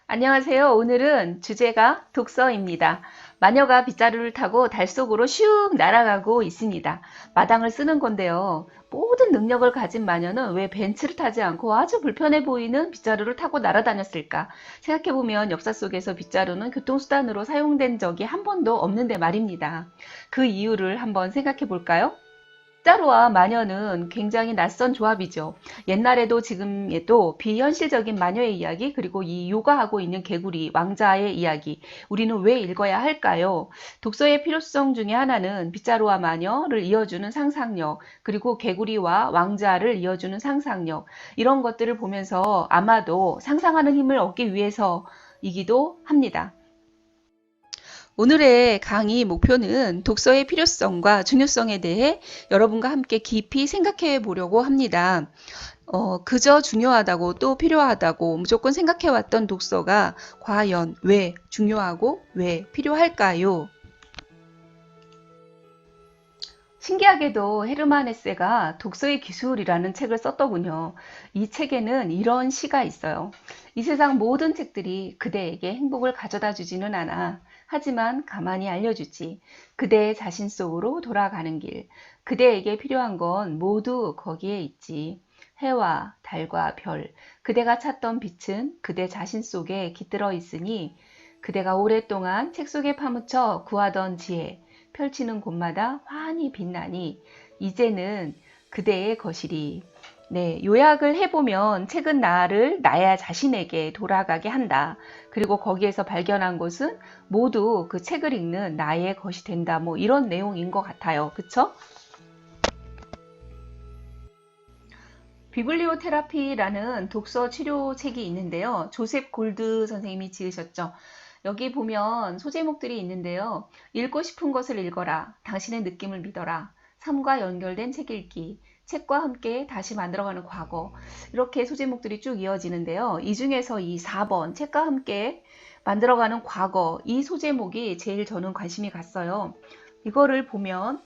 안녕하세요. 오늘은 주제가 독서입니다. 마녀가 빗자루를 타고 달 속으로 슉 날아가고 있습니다. 마당을 쓰는 건데요. 모든 능력을 가진 마녀는 왜 벤츠를 타지 않고 아주 불편해 보이는 빗자루를 타고 날아다녔을까? 생각해보면 역사 속에서 빗자루는 교통수단으로 사용된 적이 한 번도 없는데 말입니다. 그 이유를 한번 생각해 볼까요? 빗자루와 마녀는 굉장히 낯선 조합이죠. 옛날에도 지금에도 비현실적인 마녀의 이야기, 그리고 이 요가하고 있는 개구리, 왕자의 이야기, 우리는 왜 읽어야 할까요? 독서의 필요성 중에 하나는 빗자루와 마녀를 이어주는 상상력, 그리고 개구리와 왕자를 이어주는 상상력, 이런 것들을 보면서 아마도 상상하는 힘을 얻기 위해서이기도 합니다. 오늘의 강의 목표는 독서의 필요성과 중요성에 대해 여러분과 함께 깊이 생각해 보려고 합니다. 그저 중요하다고 또 필요하다고 무조건 생각해 왔던 독서가 과연 왜 중요하고 왜 필요할까요? 신기하게도 헤르만 헤세가 독서의 기술이라는 책을 썼더군요. 이 책에는 이런 시가 있어요. 이 세상 모든 책들이 그대에게 행복을 가져다 주지는 않아. 하지만 가만히 알려주지. 그대의 자신 속으로 돌아가는 길. 그대에게 필요한 건 모두 거기에 있지. 해와 달과 별. 그대가 찾던 빛은 그대 자신 속에 깃들어 있으니 그대가 오랫동안 책 속에 파묻혀 구하던 지혜. 펼치는 곳마다 환히 빛나니 이제는 그대의 것이리. 네, 요약을 해보면 책은 나를 나야 자신에게 돌아가게 한다. 그리고 거기에서 발견한 것은 모두 그 책을 읽는 나의 것이 된다. 뭐 이런 내용인 것 같아요. 그쵸? 비블리오 테라피라는 독서 치료 책이 있는데요. 조셉 골드 선생님이 지으셨죠. 여기 보면 소제목들이 있는데요. 읽고 싶은 것을 읽어라. 당신의 느낌을 믿어라. 삶과 연결된 책 읽기. 책과 함께 다시 만들어가는 과거. 이렇게 소제목들이 쭉 이어지는데요. 이 중에서 이 4번 책과 함께 만들어가는 과거. 이 소제목이 제일 저는 관심이 갔어요. 이거를 보면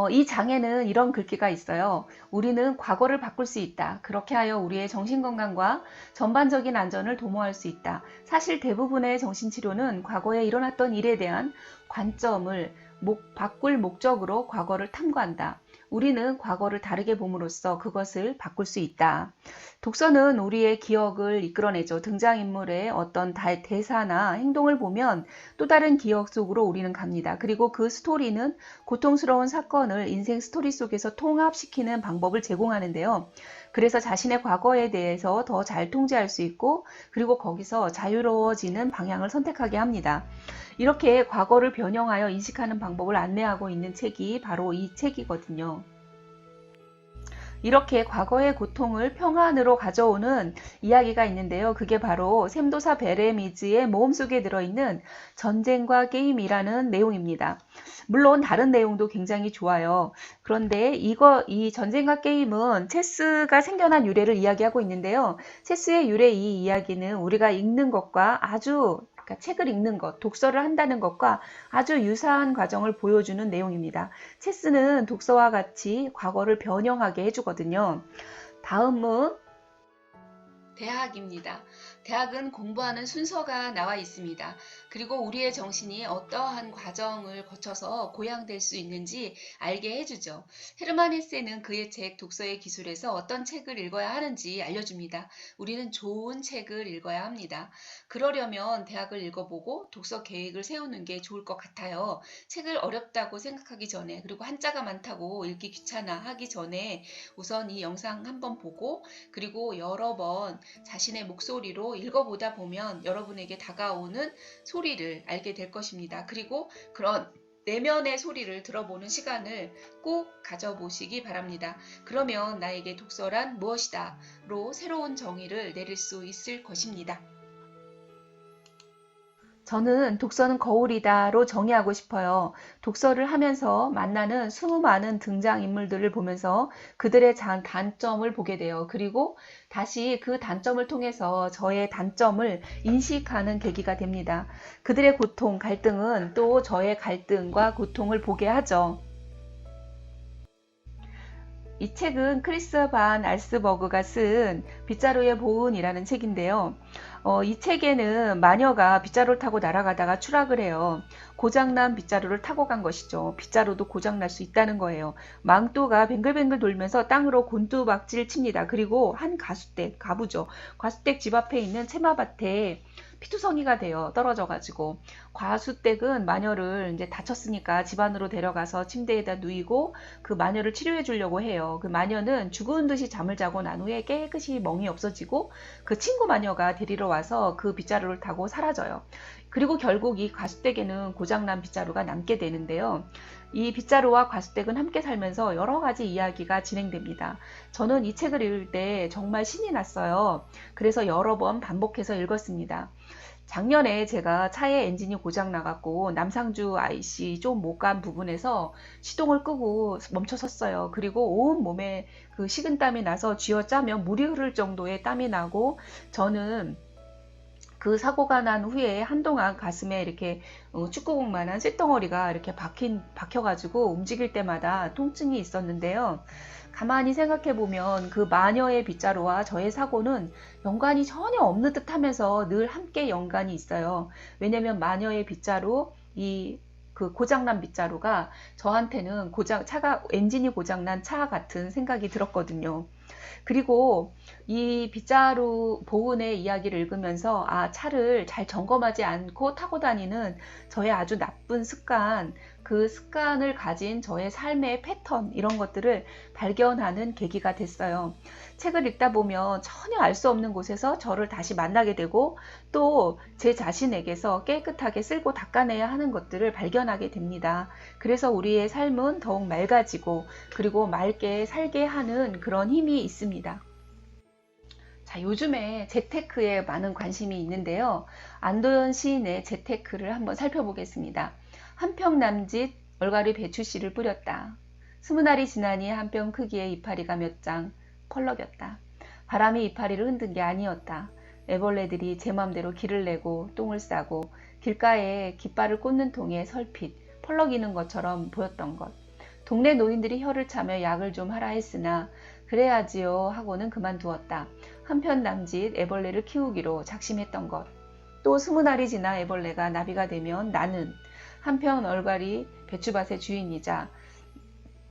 이 장에는 이런 글귀가 있어요. 우리는 과거를 바꿀 수 있다. 그렇게 하여 우리의 정신건강과 전반적인 안전을 도모할 수 있다. 사실 대부분의 정신치료는 과거에 일어났던 일에 대한 관점을 바꿀 목적으로 과거를 탐구한다. 우리는 과거를 다르게 봄으로써 그것을 바꿀 수 있다. 독서는 우리의 기억을 이끌어내죠. 등장인물의 어떤 대사나 행동을 보면 또 다른 기억 속으로 우리는 갑니다. 그리고 그 스토리는 고통스러운 사건을 인생 스토리 속에서 통합시키는 방법을 제공하는데요. 그래서 자신의 과거에 대해서 더 잘 통제할 수 있고, 그리고 거기서 자유로워지는 방향을 선택하게 합니다. 이렇게 과거를 변형하여 인식하는 방법을 안내하고 있는 책이 바로 이 책이거든요. 이렇게 과거의 고통을 평안으로 가져오는 이야기가 있는데요. 그게 바로 샘도사 베레미즈의 모험 속에 들어있는 전쟁과 게임이라는 내용입니다. 물론 다른 내용도 굉장히 좋아요. 그런데 이 전쟁과 게임은 체스가 생겨난 유래를 이야기하고 있는데요. 체스의 유래 이 이야기는 우리가 읽는 것과 그러니까 책을 읽는 것, 독서를 한다는 것과 아주 유사한 과정을 보여주는 내용입니다. 체스는 독서와 같이 과거를 변형하게 해주거든요. 다음은 대학입니다. 대학은 공부하는 순서가 나와 있습니다. 그리고 우리의 정신이 어떠한 과정을 거쳐서 고양될 수 있는지 알게 해주죠. 헤르만 헤세는 그의 책 독서의 기술에서 어떤 책을 읽어야 하는지 알려줍니다. 우리는 좋은 책을 읽어야 합니다. 그러려면 대학을 읽어보고 독서 계획을 세우는 게 좋을 것 같아요. 책을 어렵다고 생각하기 전에, 그리고 한자가 많다고 읽기 귀찮아 하기 전에 우선 이 영상 한번 보고, 그리고 여러 번 자신의 목소리로 읽어보다 보면 여러분에게 다가오는 소리를 알게 될 것입니다. 그리고 그런 내면의 소리를 들어보는 시간을 꼭 가져보시기 바랍니다. 그러면 나에게 독서란 무엇이다?로 새로운 정의를 내릴 수 있을 것입니다. 저는 독서는 거울이다로 정의하고 싶어요. 독서를 하면서 만나는 수많은 등장인물들을 보면서 그들의 단점을 보게 돼요. 그리고 다시 그 단점을 통해서 저의 단점을 인식하는 계기가 됩니다. 그들의 고통, 갈등은 또 저의 갈등과 고통을 보게 하죠. 이 책은 크리스 반 알스버그가 쓴 빗자루의 보은이라는 책인데요. 이 책에는 마녀가 빗자루를 타고 날아가다가 추락을 해요. 고장난 빗자루를 타고 간 것이죠. 빗자루도 고장날 수 있다는 거예요. 망토가 뱅글뱅글 돌면서 땅으로 곤두박질 칩니다. 그리고 한 가수댁, 가부죠. 가수댁 집 앞에 있는 채마밭에 피투성이가 돼요. 떨어져가지고. 과수댁은 마녀를 이제 다쳤으니까 집 안으로 데려가서 침대에다 누이고 그 마녀를 치료해 주려고 해요. 그 마녀는 죽은 듯이 잠을 자고 난 후에 깨끗이 멍이 없어지고 그 친구 마녀가 데리러 와서 그 빗자루를 타고 사라져요. 그리고 결국 이 과수댁에는 고장난 빗자루가 남게 되는데요. 이 빗자루와 과수댁은 함께 살면서 여러 가지 이야기가 진행됩니다. 저는 이 책을 읽을 때 정말 신이 났어요. 그래서 여러 번 반복해서 읽었습니다. 작년에 제가 차에 엔진이 고장 나갖고 남상주 IC 좀 못 간 부분에서 시동을 끄고 멈춰 섰어요. 그리고 온 몸에 그 식은땀이 나서 쥐어짜면 물이 흐를 정도의 땀이 나고 저는 그 사고가 난 후에 한동안 가슴에 이렇게 축구공만한 쇳덩어리가 이렇게 박혀가지고 움직일 때마다 통증이 있었는데요. 가만히 생각해 보면 그 마녀의 빗자루와 저의 사고는 연관이 전혀 없는 듯 하면서 늘 함께 연관이 있어요. 왜냐면 마녀의 빗자루, 그 고장난 빗자루가 저한테는 엔진이 고장난 차 같은 생각이 들었거든요. 그리고 이 빗자루 보은의 이야기를 읽으면서 차를 잘 점검하지 않고 타고 다니는 저의 아주 나쁜 습관, 그 습관을 가진 저의 삶의 패턴 이런 것들을 발견하는 계기가 됐어요. 책을 읽다 보면 전혀 알 수 없는 곳에서 저를 다시 만나게 되고 또 제 자신에게서 깨끗하게 쓸고 닦아내야 하는 것들을 발견하게 됩니다. 그래서 우리의 삶은 더욱 맑아지고 그리고 맑게 살게 하는 그런 힘이 있습니다. 자, 요즘에 재테크에 많은 관심이 있는데요. 안도현 시인의 재테크를 한번 살펴보겠습니다. 한 평 남짓 얼갈이 배추씨를 뿌렸다. 20알이 지나니 한 뼘 크기의 이파리가 몇 장 펄럭였다. 바람이 이파리를 흔든 게 아니었다. 애벌레들이 제 맘대로 길을 내고 똥을 싸고 길가에 깃발을 꽂는 통에 설핏 펄럭이는 것처럼 보였던 것. 동네 노인들이 혀를 차며 약을 좀 하라 했으나 그래야지요 하고는 그만두었다. 한편 남짓 애벌레를 키우기로 작심했던 것. 또 20알이 지나 애벌레가 나비가 되면 나는 한편 얼갈이 배추밭의 주인이자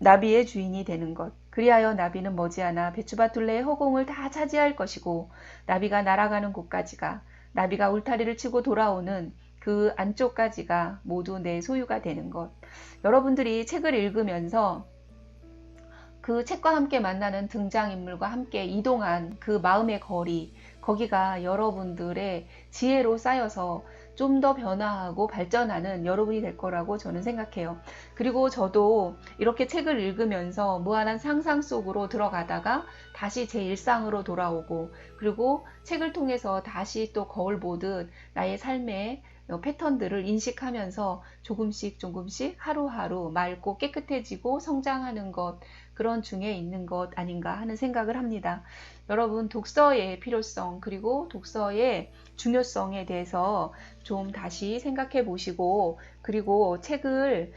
나비의 주인이 되는 것. 그리하여 나비는 머지않아 배추밭 둘레의 허공을 다 차지할 것이고 나비가 날아가는 곳까지가 나비가 울타리를 치고 돌아오는 그 안쪽까지가 모두 내 소유가 되는 것. 여러분들이 책을 읽으면서 그 책과 함께 만나는 등장인물과 함께 이동한 그 마음의 거리, 거기가 여러분들의 지혜로 쌓여서 좀 더 변화하고 발전하는 여러분이 될 거라고 저는 생각해요. 그리고 저도 이렇게 책을 읽으면서 무한한 상상 속으로 들어가다가 다시 제 일상으로 돌아오고 그리고 책을 통해서 다시 또 거울 보듯 나의 삶의 패턴들을 인식하면서 조금씩 조금씩 하루하루 맑고 깨끗해지고 성장하는 것, 그런 중에 있는 것 아닌가 하는 생각을 합니다. 여러분, 독서의 필요성 그리고 독서의 중요성에 대해서 좀 다시 생각해 보시고 그리고 책을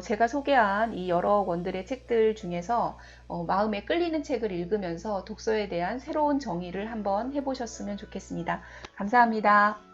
제가 소개한 이 여러 권들의 책들 중에서 마음에 끌리는 책을 읽으면서 독서에 대한 새로운 정의를 한번 해보셨으면 좋겠습니다. 감사합니다.